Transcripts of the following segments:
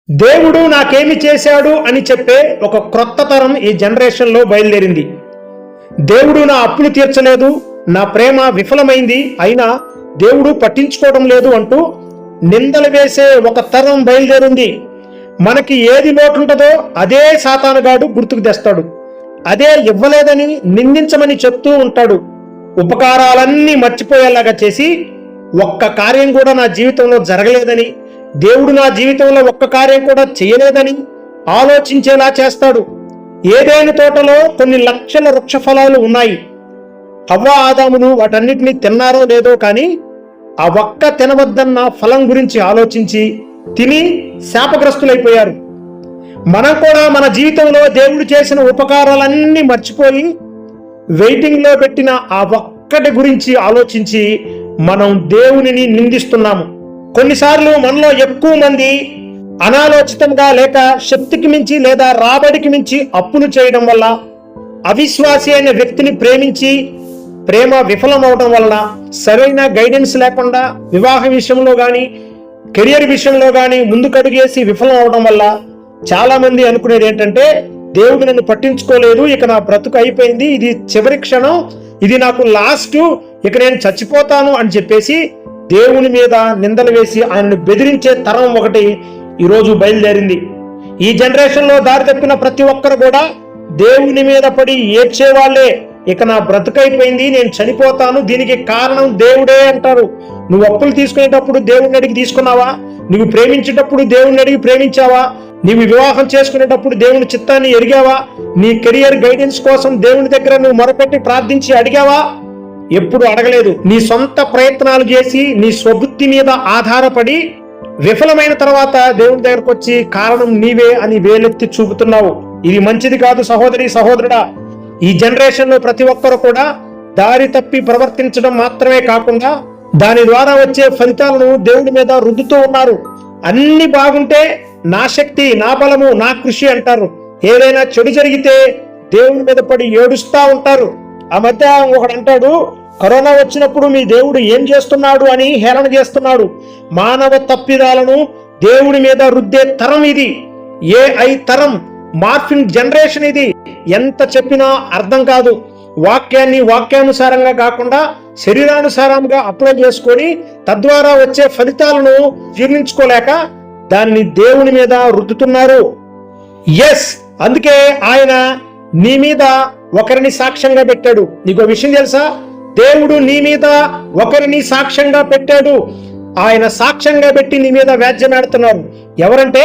దేవుడు నాకేమి చేశాడు అని చెప్పే ఒక క్రొత్త తరం ఈ జనరేషన్లో బయలుదేరింది. దేవుడు నా అప్పులు తీర్చలేదు, నా ప్రేమ విఫలమైంది, అయినా దేవుడు పట్టించుకోవడం లేదు అంటూ నిందలు వేసే ఒక తరం బయలుదేరింది. మనకి ఏది లోటుంటుందో అదే సాతానుగాడు గుర్తుకు తెస్తాడు. అదే ఇవ్వలేదని నిందించమని చెప్తూ ఉంటాడు. ఉపకారాలన్నీ మర్చిపోయేలాగా చేసి ఒక్క కార్యం కూడా నా జీవితంలో జరగలేదని, దేవుడు నా జీవితంలో ఒక్క కార్యం కూడా చేయలేదని ఆలోచించేలా చేస్తాడు. ఏదైనా తోటలో కొన్ని లక్షల వృక్ష ఫలాలు ఉన్నాయి. హవ్వ ఆదాములు వాటన్నిటినీ తిన్నారో లేదో కానీ ఆ ఒక్క తినవద్దన్న ఫలం గురించి ఆలోచించి తిని శాపగ్రస్తులైపోయారు. మనం కూడా మన జీవితంలో దేవుడు చేసిన ఉపకారాలన్నీ మర్చిపోయి వెయిటింగ్లో పెట్టిన ఆ ఒక్కటి గురించి ఆలోచించి మనం దేవునిని నిందిస్తున్నాము. కొన్నిసార్లు మనలో ఎక్కువ మంది అనాలోచితంగా లేక శక్తికి మించి లేదా రాబడికి మించి అప్పులు చేయడం వల్ల, అవిశ్వాసి అయిన వ్యక్తిని ప్రేమించి ప్రేమ విఫలమవడం వలన, సరైన గైడెన్స్ లేకుండా వివాహ విషయంలో కానీ కెరియర్ విషయంలో కానీ ముందుకడుగేసి విఫలం అవడం వల్ల చాలా మంది అనుకునేది ఏంటంటే, దేవుడు నన్ను పట్టించుకోలేదు, ఇక నా బ్రతుకు అయిపోయింది, ఇది చివరి క్షణం, ఇది నాకు లాస్ట్, ఇక నేను చచ్చిపోతాను అని చెప్పేసి దేవుని మీద నిందలు వేసి ఆయనను బెదిరించే తరం ఒకటి ఈరోజు బయలుదేరింది. ఈ జనరేషన్లో దారి తప్పిన ప్రతి ఒక్కరు కూడా దేవుని మీద పడి ఏడ్చేవాళ్లే. ఇక నా బ్రతుకైపోయింది, నేను చనిపోతాను, దీనికి కారణం దేవుడే అంటారు. నువ్వు అప్పులు తీసుకునేటప్పుడు దేవుని అడిగి తీసుకున్నావా? నువ్వు ప్రేమించేటప్పుడు దేవుని అడిగి ప్రేమించావా? నీవు వివాహం చేసుకునేటప్పుడు దేవుని చిత్తాన్ని ఎరిగావా? నీ కెరియర్ గైడెన్స్ కోసం దేవుని దగ్గర నువ్వు మొరపెట్టి ప్రార్థించి అడిగావా? ఎప్పుడు అడగలేదు. నీ సొంత ప్రయత్నాలు చేసి నీ స్వబుద్ధి మీద ఆధారపడి విఫలమైన తర్వాత దేవుని దగ్గరకు వచ్చి కారణం నీవే అని వేలెత్తి చూపుతున్నావు. ఇది మంచిది కాదు సహోదరి సహోదరుడా. ఈ జనరేషన్ లో ప్రతి ఒక్కరు కూడా దారి తప్పి ప్రవర్తించడం మాత్రమే కాకుండా దాని ద్వారా వచ్చే ఫలితాలను దేవుడి మీద రుద్దుతూ ఉన్నారు. అన్ని బాగుంటే నా శక్తి, నా బలము, నా కృషి అంటారు. ఏదైనా చెడు జరిగితే దేవుడి మీద పడి ఏడుస్తా ఉంటారు. ఆ మధ్య ఒకడు అంటాడు, కరోనా వచ్చినప్పుడు మీ దేవుడు ఏం చేస్తున్నాడు అని హేళన చేస్తున్నాడు. మానవ తప్పిదాలను దేవుడి మీద రుద్దే తరం ఇది. ఏఐ తరం, మార్ఫింగ్ జనరేషన్ ఇది. ఎంత చెప్పినా అర్థం కాదు. వాక్యాన్ని వాక్యానుసారంగా కాకుండా శరీరానుసారంగా అప్లై చేసుకొని తద్వారా వచ్చే ఫలితాలను జీర్ణించుకోలేక దాన్ని దేవుని మీద రుద్దుతున్నారు. ఎస్, అందుకే ఆయన నీ మీద ఒకరిని సాక్ష్యంగా పెట్టాడు. నీకు విషయం తెలుసా? దేవుడు నీ మీద ఒకరిని సాక్ష్యంగా పెట్టాడు. ఆయన సాక్ష్యంగా పెట్టి నీ మీద వ్యాజ్యమాడుతున్నారు. ఎవరంటే,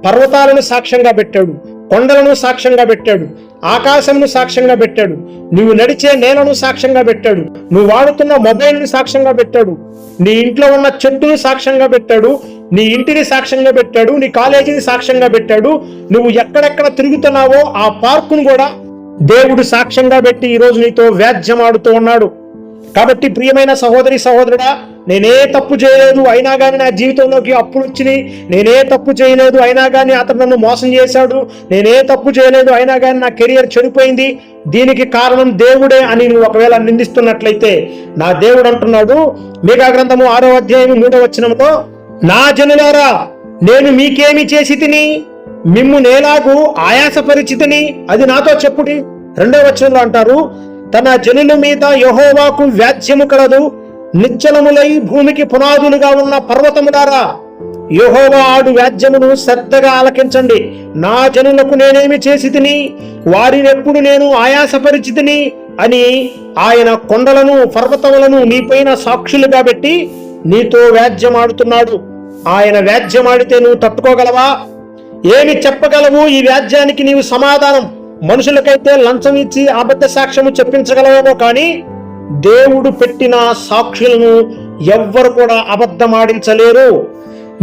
పర్వతాలను సాక్ష్యంగా పెట్టాడు, కొండలను సాక్ష్యంగా పెట్టాడు, ఆకాశంను సాక్ష్యంగా పెట్టాడు, నువ్వు నడిచే నేలను సాక్ష్యంగా పెట్టాడు, నువ్వు వాడుతున్న మొబైల్ని సాక్ష్యంగా పెట్టాడు, నీ ఇంట్లో ఉన్న చెట్టును సాక్ష్యంగా పెట్టాడు, నీ ఇంటిని సాక్ష్యంగా పెట్టాడు, నీ కాలేజీని సాక్ష్యంగా పెట్టాడు, నువ్వు ఎక్కడెక్కడ తిరుగుతున్నావో ఆ పార్కును కూడా దేవుడు సాక్ష్యంగా పెట్టి ఈరోజు నీతో వ్యాజ్యమాడుతూ ఉన్నాడు. కాబట్టి ప్రియమైన సహోదరి సహోదరుడా, నేనే తప్పు చేయలేదు అయినా కానీ నా జీవితంలోకి అప్పులు వచ్చినాయి, నేనే తప్పు చేయలేదు అయినా కానీ అతను నన్ను మోసం చేశాడు, నేనే తప్పు చేయలేదు అయినా కానీ నా కెరియర్ చెడిపోయింది, దీనికి కారణం దేవుడే అని నువ్వు ఒకవేళ నిందిస్తున్నట్లయితే, నా దేవుడు అంటున్నాడు మీకా గ్రంథము 6వ అధ్యాయం 3వ వచనంలో, నా జనులారా నేను మీకేమి చేసి తిని మిమ్ము నేలాగు ఆయాసపరిచితిని అది నాతో చెప్పుడి. 2వ వచనంలో అంటారు, తన జనుల మీద యెహోవాకు వ్యాజ్యము కలదు, నిశ్చలములై భూమికి పునాదులుగా ఉన్న పర్వతములారా యెహోవా ఆడు వ్యాజ్యమును శ్రద్ధగా ఆలకించండి. నా జనులకు నేనేమి చేసి తిని, వారినెప్పుడు నేను ఆయాసపరిచితిని అని ఆయన కొండలను పర్వతములను నీపైన సాక్షులుగా పెట్టి నీతో వ్యాజ్యమాడుతున్నాడు. ఆయన వ్యాజ్యమాడితే నువ్వు తట్టుకోగలవా? ఏమి చెప్పగలవు ఈ వ్యాజ్యానికి నీవు సమాధానం? మనుషులకైతే లంచం ఇచ్చి అబద్ధ సాక్ష్యము చెప్పించగలవేమో కానీ దేవుడు పెట్టిన సాక్షులను ఎవ్వరు కూడా అబద్ధమాడించలేరు.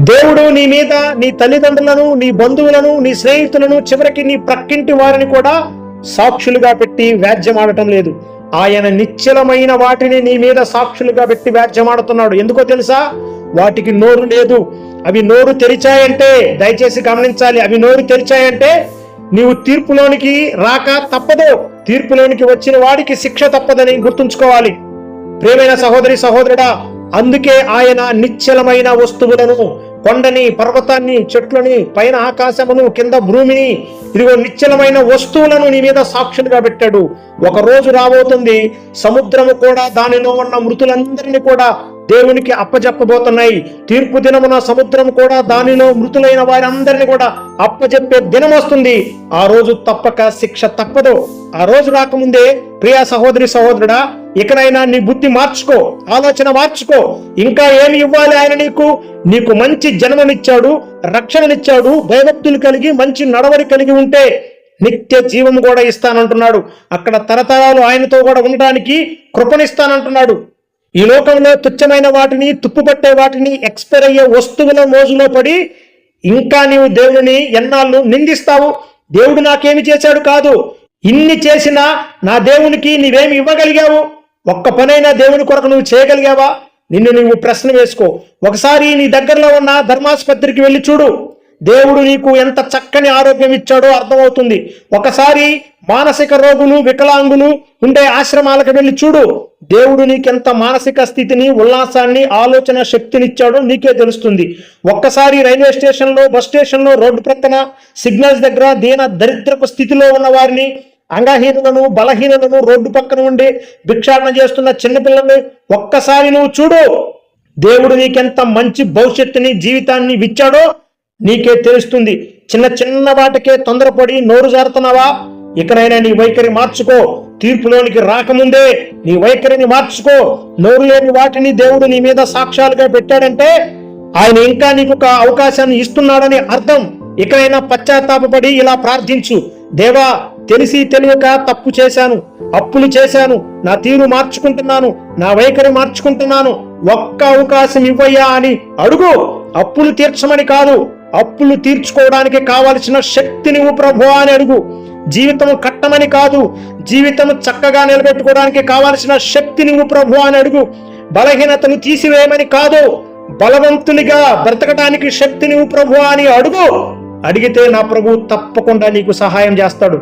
దేవుడు నీ మీద నీ తల్లిదండ్రులను, నీ బంధువులను, నీ స్నేహితులను, చివరికి నీ ప్రక్కింటి వారిని కూడా సాక్షులుగా పెట్టి వ్యాజ్యమాడటం లేదు. ఆయన నిశ్చలమైన వాటిని నీ మీద సాక్షులుగా పెట్టి వ్యాజ్యమాడుతున్నాడు. ఎందుకో తెలుసా? వాటికి నోరు లేదు. అవి నోరు తెరిచాయంటే, దయచేసి గమనించాలి, అవి నోరు తెరిచాయంటే నీవు తీర్పులోనికి రాక తప్పదు. తీర్పులోనికి వచ్చిన వాడికి శిక్ష తప్పదని గుర్తుంచుకోవాలి. ప్రియమైన సహోదరి సహోదరుడా, అందుకే ఆయన నిశ్చలమైన వస్తువులను కొండని, పర్వతాన్ని, చెట్లని, పైన ఆకాశమును, కింద భూమిని, ఇదిగో నిశ్చలమైన వస్తువులను నీ మీద సాక్షులుగా పెట్టాడు. ఒక రోజు రాబోతుంది, సముద్రము కూడా దానిలో ఉన్న మృతులందరినీ కూడా దేవునికి అప్పజెప్పబోతున్నాయి. తీర్పు దినమున సముద్రం కూడా దానిలో మృతులైన వారందరినీ కూడా అప్పజెప్పే దినం వస్తుంది. ఆ రోజు తప్పక శిక్ష తప్పదు. ఆ రోజు రాకముందే ప్రియా సహోదరి సహోదరుడా, ఇకనైనా నీ బుద్ధి మార్చుకో, ఆలోచన మార్చుకో. ఇంకా ఏమి ఇవ్వాలి ఆయన నీకు మంచి జన్మనిచ్చాడు, రక్షణనిచ్చాడు. భయభక్తులు కలిగి మంచి నడవడి కలిగి ఉంటే నిత్య జీవము కూడా ఇస్తానంటున్నాడు. అక్కడ తరతరాలు ఆయనతో కూడా ఉండడానికి కృపణిస్తానంటున్నాడు. ఈ లోకంలో తుచ్చమైన వాటిని, తుప్పుపట్టే వాటిని, ఎక్స్పైర్ అయ్యే వస్తువుల మోజులో పడి ఇంకా నీవు దేవుడిని ఎన్నాళ్ళు నిందిస్తావు? దేవుడు నాకేమి చేశాడు కాదు, ఇన్ని చేసినా నా దేవునికి నీవేమి ఇవ్వగలిగావు? ఒక్క పనైనా దేవుని కొరకు నువ్వు చేయగలిగావా? నిన్ను నువ్వు ప్రశ్న వేసుకో. ఒకసారి నీ దగ్గరలో ఉన్న ధర్మాసుపత్రికి వెళ్ళి చూడు. దేవుడు నీకు ఎంత చక్కని ఆరోగ్యం ఇచ్చాడో అర్థమవుతుంది. ఒకసారి మానసిక రోగులు, వికలాంగులు ఉండే ఆశ్రమాలకు వెళ్ళి చూడు. దేవుడు నీకెంత మానసిక స్థితిని, ఉల్లాసాన్ని, ఆలోచన శక్తినిచ్చాడో నీకే తెలుస్తుంది. ఒక్కసారి రైల్వే స్టేషన్లో, బస్ స్టేషన్లో, రోడ్డు ప్రక్కన, సిగ్నల్స్ దగ్గర దీన దరిద్రపు స్థితిలో ఉన్న వారిని, అంగహీనులను, బలహీనులను, రోడ్డు పక్కన ఉండి భిక్షాటన చేస్తున్న చిన్నపిల్లల్ని ఒక్కసారి నువ్వు చూడు. దేవుడు నీకెంత మంచి భవిష్యత్తుని, జీవితాన్ని ఇచ్చాడో నీకే తెలుస్తుంది. చిన్న చిన్న వాటికే తొందరపడి నోరు జారుతున్నావా? ఇకనైనా నీ వైఖరి మార్చుకో. తీర్పులోనికి రాకముందే నీ వైఖరిని మార్చుకో. నోరు లేని వాటిని దేవుడు నీ మీద సాక్ష్యాలుగా పెట్టాడంటే ఆయన ఇంకా నీకు ఒక అవకాశాన్ని ఇస్తున్నాడని అర్థం. ఇకనైనా పశ్చాత్తాపపడి ఇలా ప్రార్థించు. దేవా, తెలిసి తెలియక తప్పు చేశాను, అప్పులు చేశాను, నా తీరు మార్చుకుంటున్నాను, నా వైఖరి మార్చుకుంటున్నాను, ఒక్క అవకాశం ఇవ్వయ్యా అని అడుగు. అప్పులు తీర్చమని కాదు, అప్పులు తీర్చుకోవడానికి కావలసిన శక్తి నువ్వు ప్రభువా అని అడుగు. జీవితం కట్టమని కాదు, జీవితం చక్కగా నిలబెట్టుకోవడానికి కావలసిన శక్తి నువ్వు ప్రభువా అని అడుగు. బలహీనతను తీసివేయమని కాదు, బలవంతునిగా బ్రతకడానికి శక్తి నువ్వు ప్రభువా అని అడుగు. అడిగితే నా ప్రభు తప్పకుండా నీకు సహాయం చేస్తాడు.